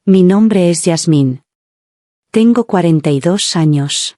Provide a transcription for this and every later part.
Mi nombre es Yasmín. Tengo 42 años.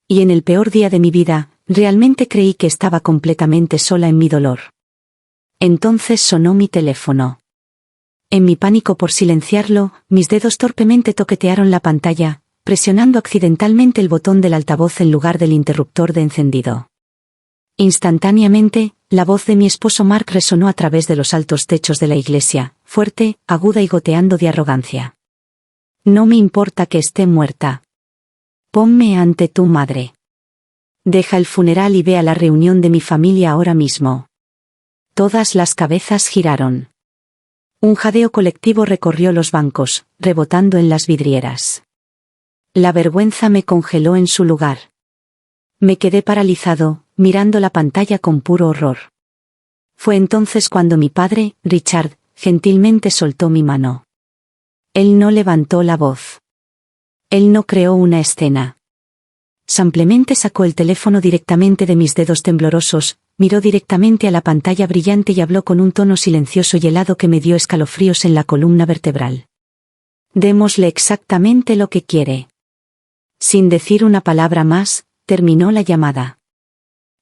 Y en el peor día de mi vida, realmente creí que estaba completamente sola en mi dolor. Entonces sonó mi teléfono. En mi pánico por silenciarlo, mis dedos torpemente toquetearon la pantalla, presionando accidentalmente el botón del altavoz en lugar del interruptor de encendido. Instantáneamente, la voz de mi esposo Mark resonó a través de los altos techos de la iglesia, fuerte, aguda y goteando de arrogancia. No me importa que esté muerta. Ponme ante tu madre. Deja el funeral y ve a la reunión de mi familia ahora mismo. Todas las cabezas giraron. Un jadeo colectivo recorrió los bancos, rebotando en las vidrieras. La vergüenza me congeló en su lugar. Me quedé paralizado, mirando la pantalla con puro horror. Fue entonces cuando mi padre, Richard, gentilmente soltó mi mano. Él no levantó la voz. Él no creó una escena. Simplemente sacó el teléfono directamente de mis dedos temblorosos, miró directamente a la pantalla brillante y habló con un tono silencioso y helado que me dio escalofríos en la columna vertebral. Démosle exactamente lo que quiere. Sin decir una palabra más, terminó la llamada.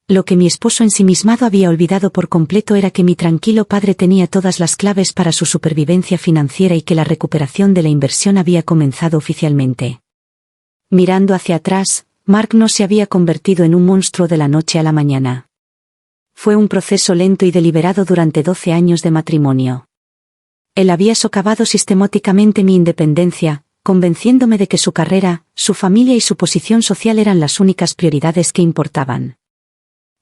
Lo que mi esposo ensimismado había olvidado por completo era que mi tranquilo padre tenía todas las claves para su supervivencia financiera y que la recuperación de la inversión había comenzado oficialmente. Mirando hacia atrás, Mark no se había convertido en un monstruo de la noche a la mañana. Fue un proceso lento y deliberado durante 12 años de matrimonio. Él había socavado sistemáticamente mi independencia, convenciéndome de que su carrera, su familia y su posición social eran las únicas prioridades que importaban.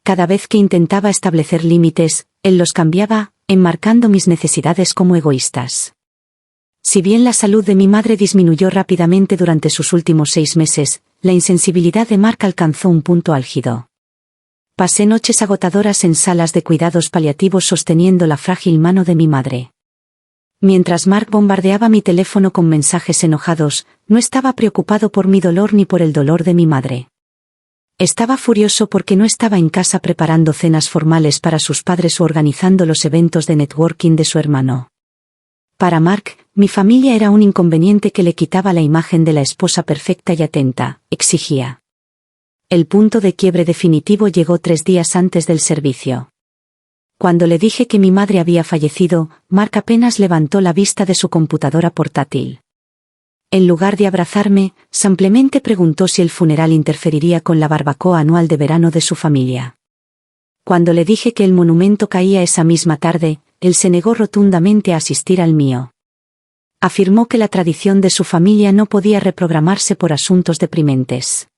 Cada vez que intentaba establecer límites, él los cambiaba, enmarcando mis necesidades como egoístas. Si bien la salud de mi madre disminuyó rápidamente durante sus últimos 6 meses, la insensibilidad de Mark alcanzó un punto álgido. Pasé noches agotadoras en salas de cuidados paliativos sosteniendo la frágil mano de mi madre. Mientras Mark bombardeaba mi teléfono con mensajes enojados, no estaba preocupado por mi dolor ni por el dolor de mi madre. Estaba furioso porque no estaba en casa preparando cenas formales para sus padres o organizando los eventos de networking de su hermano. Para Mark, mi familia era un inconveniente que le quitaba la imagen de la esposa perfecta y atenta, exigía. El punto de quiebre definitivo llegó 3 días antes del servicio. Cuando le dije que mi madre había fallecido, Mark apenas levantó la vista de su computadora portátil. En lugar de abrazarme, simplemente preguntó si el funeral interferiría con la barbacoa anual de verano de su familia. Cuando le dije que el monumento caía esa misma tarde, él se negó rotundamente a asistir al mío. Afirmó que la tradición de su familia no podía reprogramarse por asuntos deprimentes.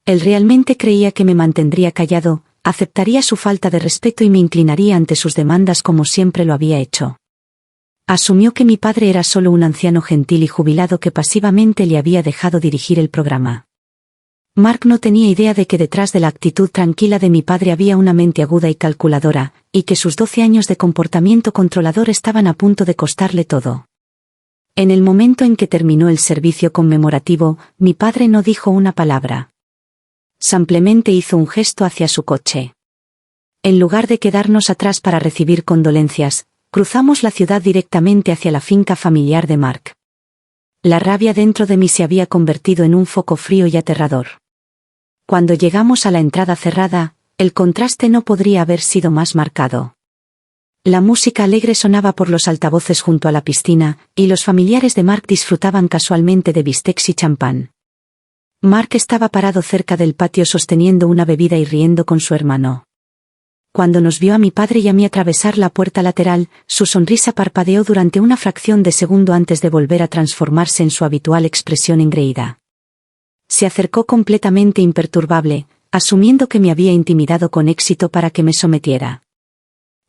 Él realmente creía que me mantendría callado, aceptaría su falta de respeto y me inclinaría ante sus demandas como siempre lo había hecho. Asumió que mi padre era solo un anciano gentil y jubilado que pasivamente le había dejado dirigir el programa. Mark no tenía idea de que detrás de la actitud tranquila de mi padre había una mente aguda y calculadora, y que sus 12 años de comportamiento controlador estaban a punto de costarle todo. En el momento en que terminó el servicio conmemorativo, mi padre no dijo una palabra. Simplemente hizo un gesto hacia su coche. En lugar de quedarnos atrás para recibir condolencias, cruzamos la ciudad directamente hacia la finca familiar de Mark. La rabia dentro de mí se había convertido en un foco frío y aterrador. Cuando llegamos a la entrada cerrada, el contraste no podría haber sido más marcado. La música alegre sonaba por los altavoces junto a la piscina, y los familiares de Mark disfrutaban casualmente de bistecs y champán. Mark estaba parado cerca del patio sosteniendo una bebida y riendo con su hermano. Cuando nos vio a mi padre y a mí atravesar la puerta lateral, su sonrisa parpadeó durante una fracción de segundo antes de volver a transformarse en su habitual expresión engreída. Se acercó completamente imperturbable, asumiendo que me había intimidado con éxito para que me sometiera.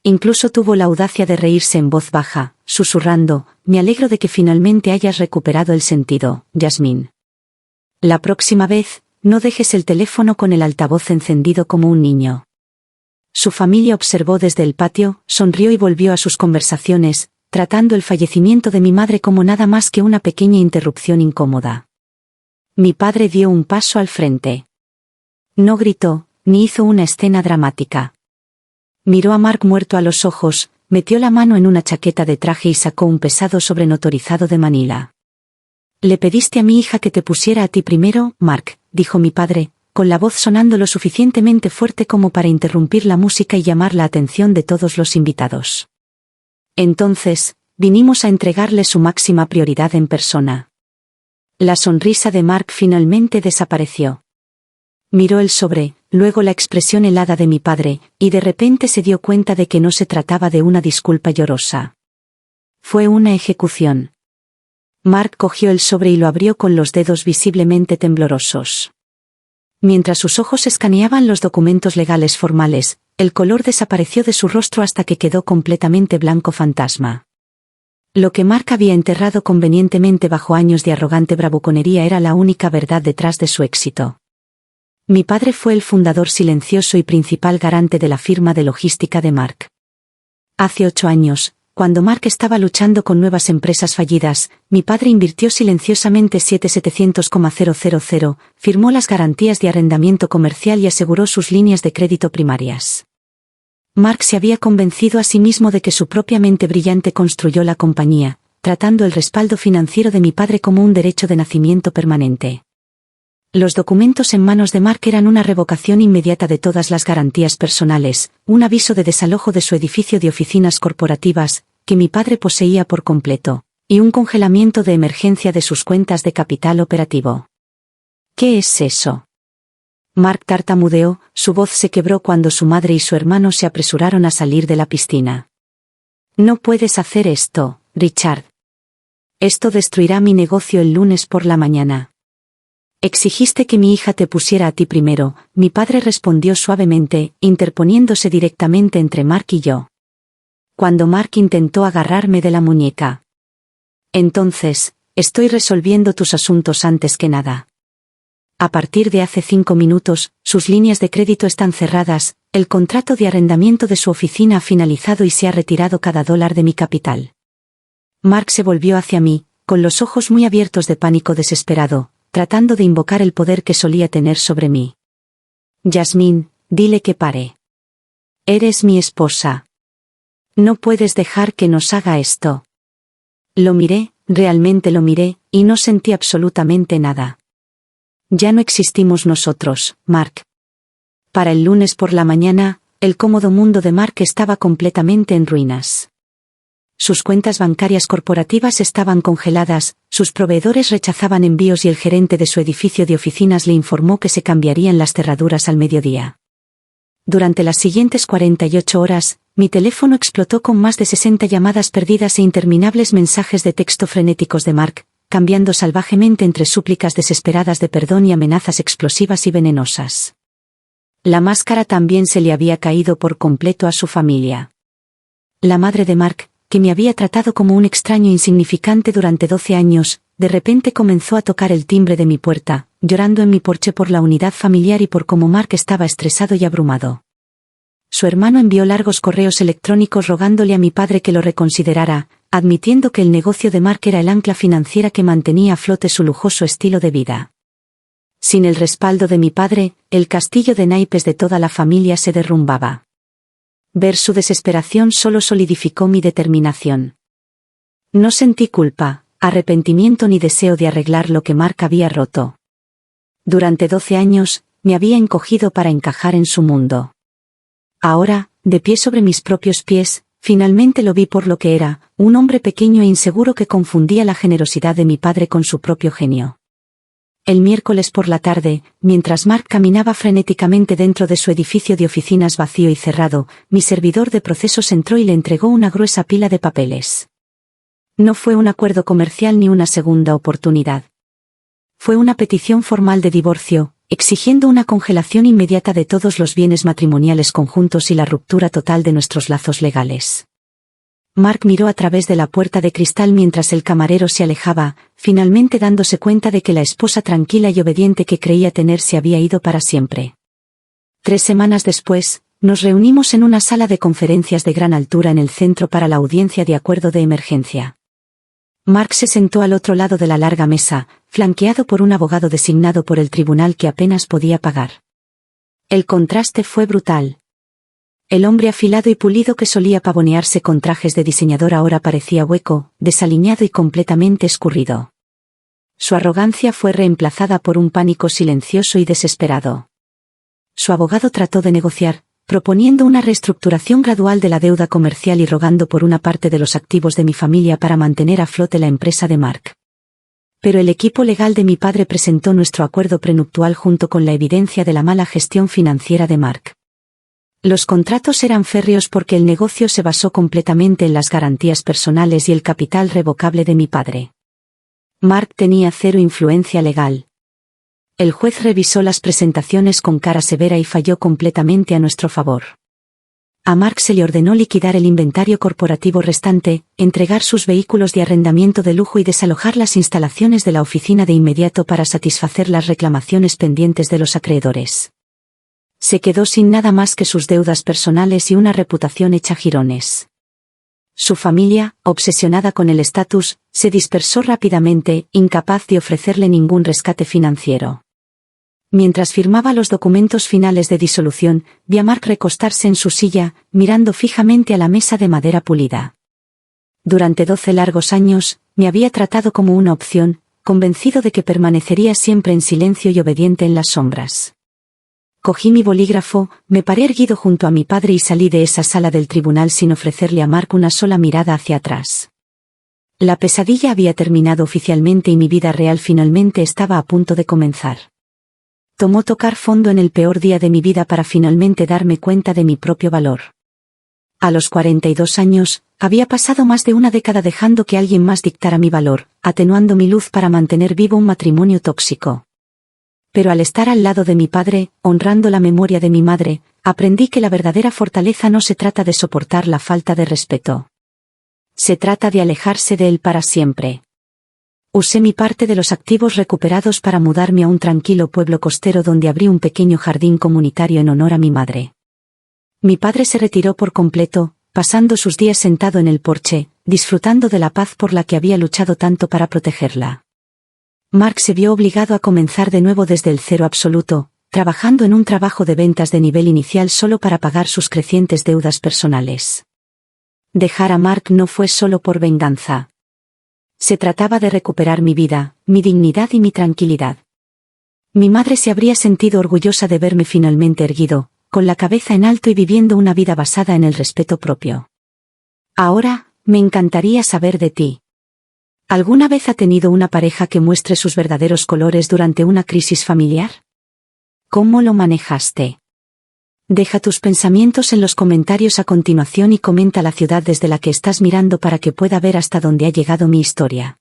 Incluso tuvo la audacia de reírse en voz baja, susurrando, «Me alegro de que finalmente hayas recuperado el sentido, Yasmín. La próxima vez, no dejes el teléfono con el altavoz encendido como un niño». Su familia observó desde el patio, sonrió y volvió a sus conversaciones, tratando el fallecimiento de mi madre como nada más que una pequeña interrupción incómoda. Mi padre dio un paso al frente. No gritó, ni hizo una escena dramática. Miró a Mark muerto a los ojos, metió la mano en una chaqueta de traje y sacó un pesado sobre notorizado de Manila. «Le pediste a mi hija que te pusiera a ti primero, Mark», dijo mi padre, con la voz sonando lo suficientemente fuerte como para interrumpir la música y llamar la atención de todos los invitados. Entonces, vinimos a entregarle su máxima prioridad en persona. La sonrisa de Mark finalmente desapareció. Miró el sobre, luego la expresión helada de mi padre, y de repente se dio cuenta de que no se trataba de una disculpa llorosa. Fue una ejecución. Mark cogió el sobre y lo abrió con los dedos visiblemente temblorosos. Mientras sus ojos escaneaban los documentos legales formales, el color desapareció de su rostro hasta que quedó completamente blanco fantasma. Lo que Mark había enterrado convenientemente bajo años de arrogante bravuconería era la única verdad detrás de su éxito. Mi padre fue el fundador silencioso y principal garante de la firma de logística de Mark. Hace 8 años, cuando Mark estaba luchando con nuevas empresas fallidas, mi padre invirtió silenciosamente 700,000, firmó las garantías de arrendamiento comercial y aseguró sus líneas de crédito primarias. Mark se había convencido a sí mismo de que su propia mente brillante construyó la compañía, tratando el respaldo financiero de mi padre como un derecho de nacimiento permanente. Los documentos en manos de Mark eran una revocación inmediata de todas las garantías personales, un aviso de desalojo de su edificio de oficinas corporativas, que mi padre poseía por completo, y un congelamiento de emergencia de sus cuentas de capital operativo. ¿Qué es eso? Mark tartamudeó, su voz se quebró cuando su madre y su hermano se apresuraron a salir de la piscina. No puedes hacer esto, Richard. Esto destruirá mi negocio el lunes por la mañana. Exigiste que mi hija te pusiera a ti primero, mi padre respondió suavemente, interponiéndose directamente entre Mark y yo. Cuando Mark intentó agarrarme de la muñeca. Entonces, estoy resolviendo tus asuntos antes que nada. A partir de hace 5 minutos, sus líneas de crédito están cerradas, el contrato de arrendamiento de su oficina ha finalizado y se ha retirado cada $1 de mi capital. Mark se volvió hacia mí, con los ojos muy abiertos de pánico desesperado, tratando de invocar el poder que solía tener sobre mí. Yasmín, dile que pare. Eres mi esposa. No puedes dejar que nos haga esto. Lo miré, realmente lo miré, y no sentí absolutamente nada. Ya no existimos nosotros, Mark. Para el lunes por la mañana, el cómodo mundo de Mark estaba completamente en ruinas. Sus cuentas bancarias corporativas estaban congeladas, sus proveedores rechazaban envíos y el gerente de su edificio de oficinas le informó que se cambiarían las cerraduras al mediodía. Durante las siguientes 48 horas, mi teléfono explotó con más de 60 llamadas perdidas e interminables mensajes de texto frenéticos de Mark, cambiando salvajemente entre súplicas desesperadas de perdón y amenazas explosivas y venenosas. La máscara también se le había caído por completo a su familia. La madre de Mark, que me había tratado como un extraño insignificante durante 12 años, de repente comenzó a tocar el timbre de mi puerta, llorando en mi porche por la unidad familiar y por cómo Mark estaba estresado y abrumado. Su hermano envió largos correos electrónicos rogándole a mi padre que lo reconsiderara, admitiendo que el negocio de Mark era el ancla financiera que mantenía a flote su lujoso estilo de vida. Sin el respaldo de mi padre, el castillo de naipes de toda la familia se derrumbaba. Ver su desesperación solo solidificó mi determinación. No sentí culpa, arrepentimiento ni deseo de arreglar lo que Mark había roto. Durante 12 años, me había encogido para encajar en su mundo. Ahora, de pie sobre mis propios pies, finalmente lo vi por lo que era, un hombre pequeño e inseguro que confundía la generosidad de mi padre con su propio genio. El miércoles por la tarde, mientras Mark caminaba frenéticamente dentro de su edificio de oficinas vacío y cerrado, mi servidor de procesos entró y le entregó una gruesa pila de papeles. No fue un acuerdo comercial ni una segunda oportunidad. Fue una petición formal de divorcio, exigiendo una congelación inmediata de todos los bienes matrimoniales conjuntos y la ruptura total de nuestros lazos legales. Mark miró a través de la puerta de cristal mientras el camarero se alejaba, finalmente dándose cuenta de que la esposa tranquila y obediente que creía tener se había ido para siempre. 3 semanas después, nos reunimos en una sala de conferencias de gran altura en el centro para la audiencia de acuerdo de emergencia. Mark se sentó al otro lado de la larga mesa, flanqueado por un abogado designado por el tribunal que apenas podía pagar. El contraste fue brutal. El hombre afilado y pulido que solía pavonearse con trajes de diseñador ahora parecía hueco, desaliñado y completamente escurrido. Su arrogancia fue reemplazada por un pánico silencioso y desesperado. Su abogado trató de negociar, proponiendo una reestructuración gradual de la deuda comercial y rogando por una parte de los activos de mi familia para mantener a flote la empresa de Mark. Pero el equipo legal de mi padre presentó nuestro acuerdo prenupcial junto con la evidencia de la mala gestión financiera de Mark. Los contratos eran férreos porque el negocio se basó completamente en las garantías personales y el capital revocable de mi padre. Mark tenía cero influencia legal. El juez revisó las presentaciones con cara severa y falló completamente a nuestro favor. A Mark se le ordenó liquidar el inventario corporativo restante, entregar sus vehículos de arrendamiento de lujo y desalojar las instalaciones de la oficina de inmediato para satisfacer las reclamaciones pendientes de los acreedores. Se quedó sin nada más que sus deudas personales y una reputación hecha jirones. Su familia, obsesionada con el estatus, se dispersó rápidamente, incapaz de ofrecerle ningún rescate financiero. Mientras firmaba los documentos finales de disolución, vi a Mark recostarse en su silla, mirando fijamente a la mesa de madera pulida. Durante 12 largos años, me había tratado como una opción, convencido de que permanecería siempre en silencio y obediente en las sombras. Cogí mi bolígrafo, me paré erguido junto a mi padre y salí de esa sala del tribunal sin ofrecerle a Mark una sola mirada hacia atrás. La pesadilla había terminado oficialmente y mi vida real finalmente estaba a punto de comenzar. Tomó tocar fondo en el peor día de mi vida para finalmente darme cuenta de mi propio valor. A los 42 años, había pasado más de una década dejando que alguien más dictara mi valor, atenuando mi luz para mantener vivo un matrimonio tóxico. Pero al estar al lado de mi padre, honrando la memoria de mi madre, aprendí que la verdadera fortaleza no se trata de soportar la falta de respeto. Se trata de alejarse de él para siempre. Usé mi parte de los activos recuperados para mudarme a un tranquilo pueblo costero donde abrí un pequeño jardín comunitario en honor a mi madre. Mi padre se retiró por completo, pasando sus días sentado en el porche, disfrutando de la paz por la que había luchado tanto para protegerla. Mark se vio obligado a comenzar de nuevo desde el cero absoluto, trabajando en un trabajo de ventas de nivel inicial solo para pagar sus crecientes deudas personales. Dejar a Mark no fue solo por venganza. Se trataba de recuperar mi vida, mi dignidad y mi tranquilidad. Mi madre se habría sentido orgullosa de verme finalmente erguido, con la cabeza en alto y viviendo una vida basada en el respeto propio. Ahora, me encantaría saber de ti. ¿Alguna vez ha tenido una pareja que muestre sus verdaderos colores durante una crisis familiar? ¿Cómo lo manejaste? Deja tus pensamientos en los comentarios a continuación y comenta la ciudad desde la que estás mirando para que pueda ver hasta dónde ha llegado mi historia.